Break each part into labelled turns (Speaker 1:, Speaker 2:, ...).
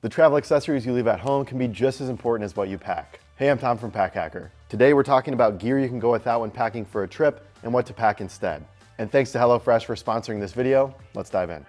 Speaker 1: The travel accessories you leave at home can be just as important as what you pack. Hey, I'm Tom from Packhacker. Today we're talking about gear you can go without when packing for a trip and what to pack instead. And thanks to HelloFresh for sponsoring this video. Let's dive in.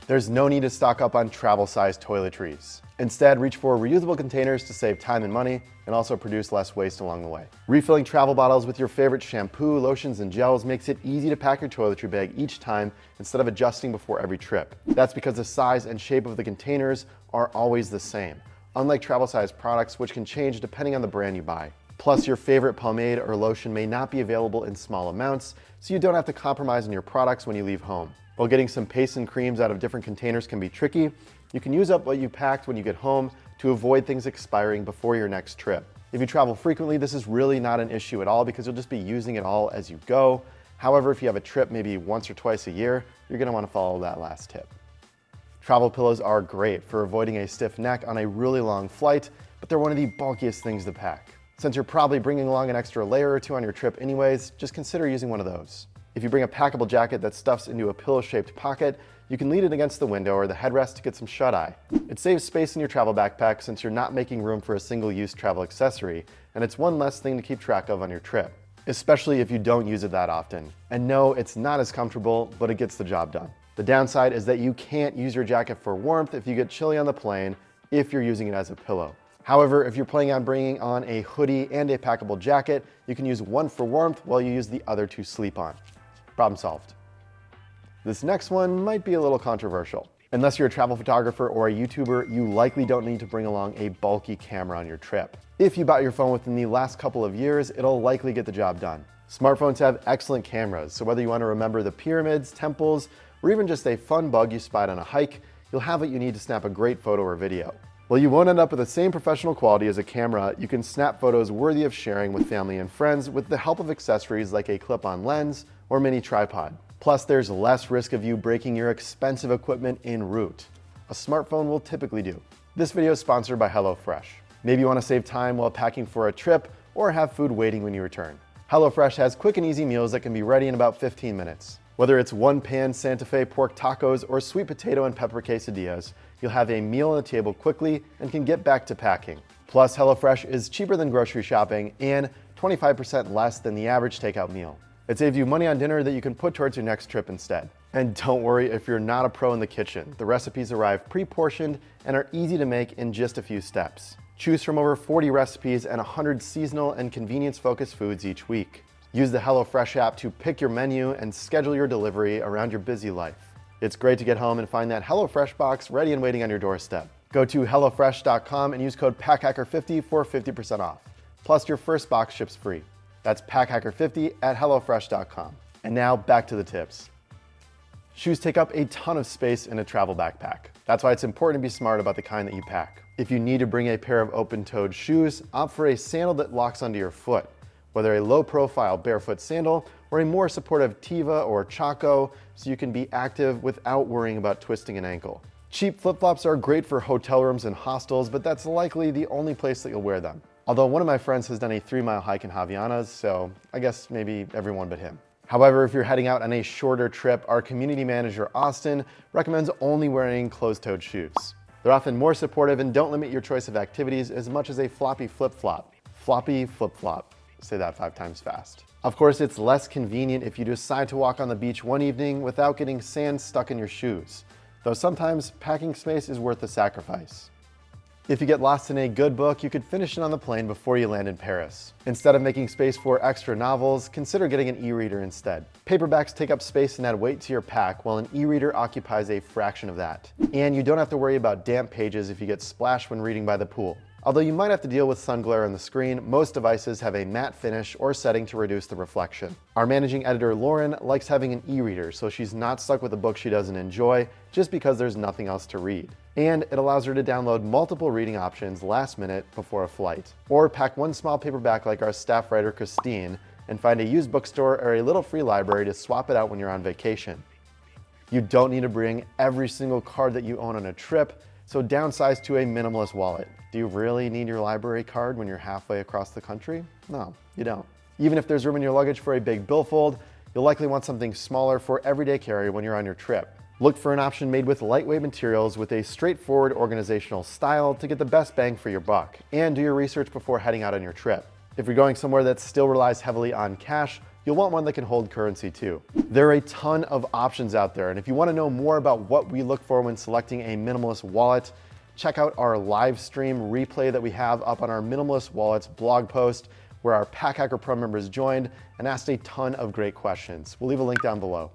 Speaker 1: There's no need to stock up on travel-sized toiletries. Instead, reach for reusable containers to save time and money and also produce less waste along the way. Refilling travel bottles with your favorite shampoo, lotions, and gels makes it easy to pack your toiletry bag each time instead of adjusting before every trip. That's because the size and shape of the containers are always the same, unlike travel-sized products which can change depending on the brand you buy. Plus, your favorite pomade or lotion may not be available in small amounts, so you don't have to compromise on your products when you leave home. While getting some pastes and creams out of different containers can be tricky, you can use up what you packed when you get home to avoid things expiring before your next trip. If you travel frequently, this is really not an issue at all because you'll just be using it all as you go. However, if you have a trip maybe once or twice a year, you're going to want to follow that last tip. Travel pillows are great for avoiding a stiff neck on a really long flight, but they're one of the bulkiest things to pack. Since you're probably bringing along an extra layer or two on your trip anyways, just consider using one of those. If you bring a packable jacket that stuffs into a pillow-shaped pocket, you can lean it against the window or the headrest to get some shut-eye. It saves space in your travel backpack since you're not making room for a single-use travel accessory, and it's one less thing to keep track of on your trip, especially if you don't use it that often. And no, it's not as comfortable, but it gets the job done. The downside is that you can't use your jacket for warmth if you get chilly on the plane if you're using it as a pillow. However, if you're planning on bringing on a hoodie and a packable jacket, you can use one for warmth while you use the other to sleep on. Problem solved. This next one might be a little controversial. Unless you're a travel photographer or a YouTuber, you likely don't need to bring along a bulky camera on your trip. If you bought your phone within the last couple of years, it'll likely get the job done. Smartphones have excellent cameras, so whether you want to remember the pyramids, temples, or even just a fun bug you spied on a hike, you'll have what you need to snap a great photo or video. While you won't end up with the same professional quality as a camera, you can snap photos worthy of sharing with family and friends with the help of accessories like a clip-on lens or mini tripod. Plus, there's less risk of you breaking your expensive equipment en route. A smartphone will typically do. This video is sponsored by HelloFresh. Maybe you want to save time while packing for a trip or have food waiting when you return. HelloFresh has quick and easy meals that can be ready in about 15 minutes. Whether it's one-pan Santa Fe pork tacos or sweet potato and pepper quesadillas, you'll have a meal on the table quickly and can get back to packing. Plus, HelloFresh is cheaper than grocery shopping and 25% less than the average takeout meal. It saves you money on dinner that you can put towards your next trip instead. And don't worry if you're not a pro in the kitchen. The recipes arrive pre-portioned and are easy to make in just a few steps. Choose from over 40 recipes and 100 seasonal and convenience-focused foods each week. Use the HelloFresh app to pick your menu and schedule your delivery around your busy life. It's great to get home and find that HelloFresh box ready and waiting on your doorstep. Go to HelloFresh.com and use code PackHacker50 for 50% off. Plus, your first box ships free. That's PackHacker50 at HelloFresh.com. And now back to the tips. Shoes take up a ton of space in a travel backpack. That's why it's important to be smart about the kind that you pack. If you need to bring a pair of open-toed shoes, opt for a sandal that locks onto your foot. Whether a low-profile barefoot sandal or a more supportive Tiva or Chaco, so you can be active without worrying about twisting an ankle. Cheap flip-flops are great for hotel rooms and hostels, but that's likely the only place that you'll wear them. Although one of my friends has done a 3-mile hike in Havaianas, so I guess maybe everyone but him. However, if you're heading out on a shorter trip, our community manager, Austin, recommends only wearing closed-toed shoes. They're often more supportive and don't limit your choice of activities as much as a floppy flip-flop. Floppy flip-flop. Say that 5 times fast. Of course, it's less convenient if you decide to walk on the beach one evening without getting sand stuck in your shoes, though sometimes packing space is worth the sacrifice. If you get lost in a good book, you could finish it on the plane before you land in Paris. Instead of making space for extra novels, consider getting an e-reader instead. Paperbacks take up space and add weight to your pack, while an e-reader occupies a fraction of that. And you don't have to worry about damp pages if you get splashed when reading by the pool. Although you might have to deal with sun glare on the screen, most devices have a matte finish or setting to reduce the reflection. Our managing editor, Lauren, likes having an e-reader, so she's not stuck with a book she doesn't enjoy just because there's nothing else to read. And it allows her to download multiple reading options last minute before a flight. Or pack one small paperback like our staff writer, Christine, and find a used bookstore or a little free library to swap it out when you're on vacation. You don't need to bring every single card that you own on a trip, So downsize to a minimalist wallet. Do you really need your library card when you're halfway across the country? No, you don't. Even if there's room in your luggage for a big billfold, you'll likely want something smaller for everyday carry when you're on your trip. Look for an option made with lightweight materials with a straightforward organizational style to get the best bang for your buck, and do your research before heading out on your trip. If you're going somewhere that still relies heavily on cash, you'll want one that can hold currency too. There are a ton of options out there, and if you want to know more about what we look for when selecting a minimalist wallet, check out our live stream replay that we have up on our Minimalist Wallets blog post, where our Pack Hacker Pro members joined and asked a ton of great questions. We'll leave a link down below.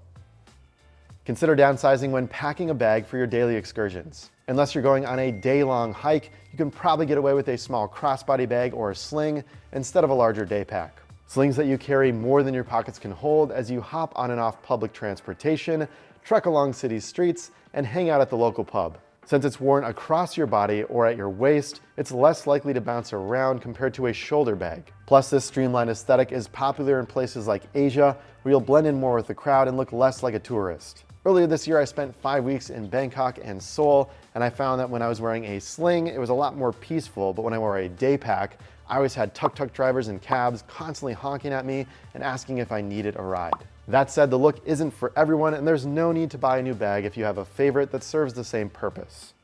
Speaker 1: Consider downsizing when packing a bag for your daily excursions. Unless you're going on a day-long hike, you can probably get away with a small crossbody bag or a sling instead of a larger day pack. Slings that you carry more than your pockets can hold as you hop on and off public transportation, trek along city streets, and hang out at the local pub. Since it's worn across your body or at your waist, it's less likely to bounce around compared to a shoulder bag. Plus, this streamlined aesthetic is popular in places like Asia, where you'll blend in more with the crowd and look less like a tourist. Earlier this year, I spent 5 weeks in Bangkok and Seoul, and I found that when I was wearing a sling, it was a lot more peaceful, but when I wore a day pack, I always had tuk-tuk drivers and cabs constantly honking at me and asking if I needed a ride. That said, the look isn't for everyone, and there's no need to buy a new bag if you have a favorite that serves the same purpose.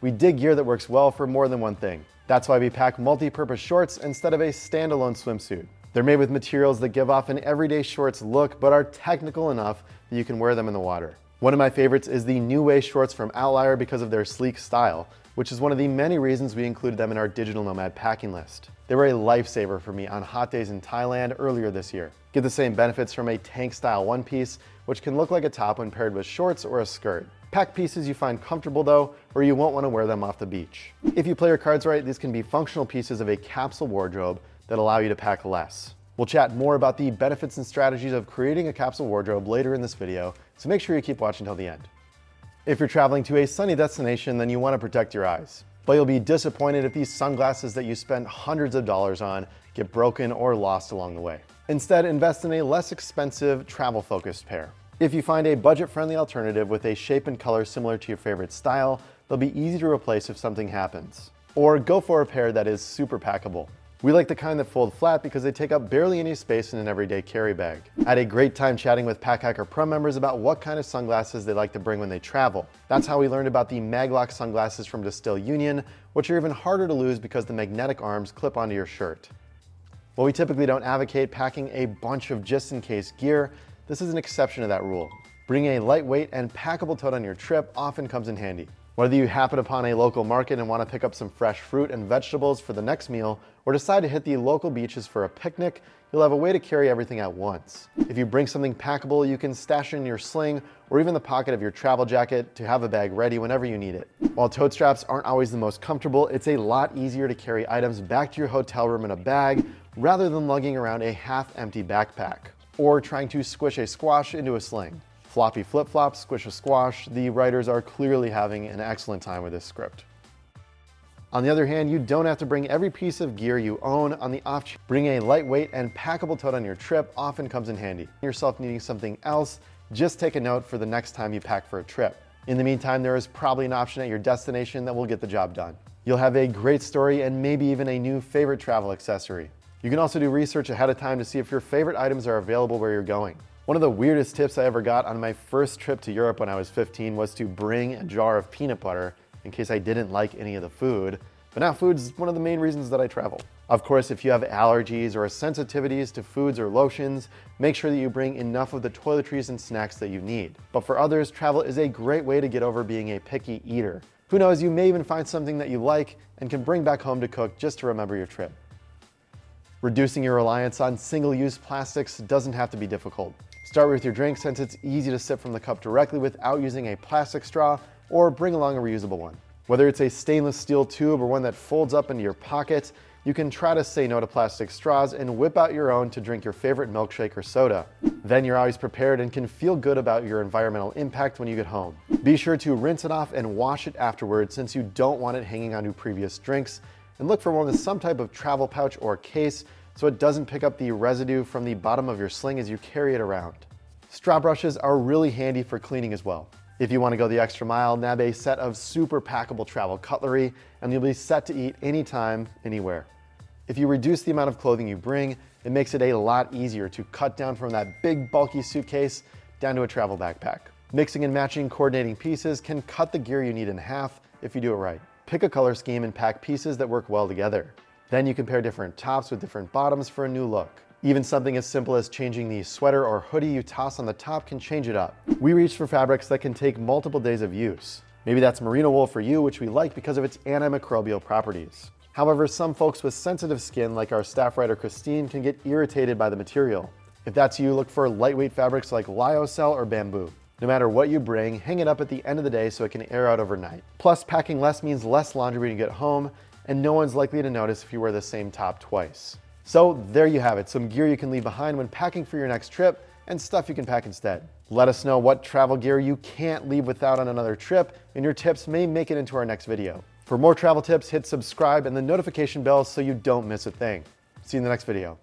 Speaker 1: We dig gear that works well for more than one thing. That's why we pack multi-purpose shorts instead of a standalone swimsuit. They're made with materials that give off an everyday shorts look, but are technical enough that you can wear them in the water. One of my favorites is the New Way shorts from Outlier because of their sleek style, which is one of the many reasons we included them in our digital nomad packing list. They were a lifesaver for me on hot days in Thailand earlier this year. Get the same benefits from a tank-style one-piece, which can look like a top when paired with shorts or a skirt. Pack pieces you find comfortable though, or you won't want to wear them off the beach. If you play your cards right, these can be functional pieces of a capsule wardrobe that allow you to pack less. We'll chat more about the benefits and strategies of creating a capsule wardrobe later in this video, so make sure you keep watching till the end. If you're traveling to a sunny destination, then you want to protect your eyes. But you'll be disappointed if these sunglasses that you spent hundreds of dollars on get broken or lost along the way. Instead, invest in a less expensive, travel-focused pair. If you find a budget-friendly alternative with a shape and color similar to your favorite style, they'll be easy to replace if something happens. Or go for a pair that is super packable. We like the kind that fold flat because they take up barely any space in an everyday carry bag. I had a great time chatting with Pack Hacker Pro members about what kind of sunglasses they like to bring when they travel. That's how we learned about the Maglock sunglasses from Distill Union, which are even harder to lose because the magnetic arms clip onto your shirt. While we typically don't advocate packing a bunch of just-in-case gear, this is an exception to that rule. Bringing a lightweight and packable tote on your trip often comes in handy. Whether you happen upon a local market and want to pick up some fresh fruit and vegetables for the next meal, or decide to hit the local beaches for a picnic, you'll have a way to carry everything at once. If you bring something packable, you can stash it in your sling or even the pocket of your travel jacket to have a bag ready whenever you need it. While tote straps aren't always the most comfortable, it's a lot easier to carry items back to your hotel room in a bag rather than lugging around a half-empty backpack or trying to squish a squash into a sling. Floppy flip-flops, squish a squash, the writers are clearly having an excellent time with this script. On the other hand, you don't have to bring every piece of gear you own. On the off chance, bringing a lightweight and packable tote on your trip often comes in handy. Yourself needing something else, just take a note for the next time you pack for a trip. In the meantime, there is probably an option at your destination that will get the job done. You'll have a great story and maybe even a new favorite travel accessory. You can also do research ahead of time to see if your favorite items are available where you're going. One of the weirdest tips I ever got on my first trip to Europe when I was 15 was to bring a jar of peanut butter in case I didn't like any of the food. But now food's one of the main reasons that I travel. Of course, if you have allergies or sensitivities to foods or lotions, make sure that you bring enough of the toiletries and snacks that you need. But for others, travel is a great way to get over being a picky eater. Who knows, you may even find something that you like and can bring back home to cook just to remember your trip. Reducing your reliance on single-use plastics doesn't have to be difficult. Start with your drink since it's easy to sip from the cup directly without using a plastic straw, or bring along a reusable one. Whether it's a stainless steel tube or one that folds up into your pocket, you can try to say no to plastic straws and whip out your own to drink your favorite milkshake or soda. Then you're always prepared and can feel good about your environmental impact when you get home. Be sure to rinse it off and wash it afterwards since you don't want it hanging onto previous drinks, and look for one with some type of travel pouch or case so it doesn't pick up the residue from the bottom of your sling as you carry it around. Straw brushes are really handy for cleaning as well. If you want to go the extra mile, nab a set of super packable travel cutlery and you'll be set to eat anytime, anywhere. If you reduce the amount of clothing you bring, it makes it a lot easier to cut down from that big bulky suitcase down to a travel backpack. Mixing and matching coordinating pieces can cut the gear you need in half if you do it right. Pick a color scheme and pack pieces that work well together. Then you can pair different tops with different bottoms for a new look. Even something as simple as changing the sweater or hoodie you toss on the top can change it up. We reach for fabrics that can take multiple days of use. Maybe that's merino wool for you, which we like because of its antimicrobial properties. However, some folks with sensitive skin, like our staff writer Christine, can get irritated by the material. If that's you, look for lightweight fabrics like lyocell or bamboo. No matter what you bring, hang it up at the end of the day so it can air out overnight. Plus, packing less means less laundry when you get home, and no one's likely to notice if you wear the same top twice. So there you have it, some gear you can leave behind when packing for your next trip and stuff you can pack instead. Let us know what travel gear you can't leave without on another trip, and your tips may make it into our next video. For more travel tips, hit subscribe and the notification bell so you don't miss a thing. See you in the next video.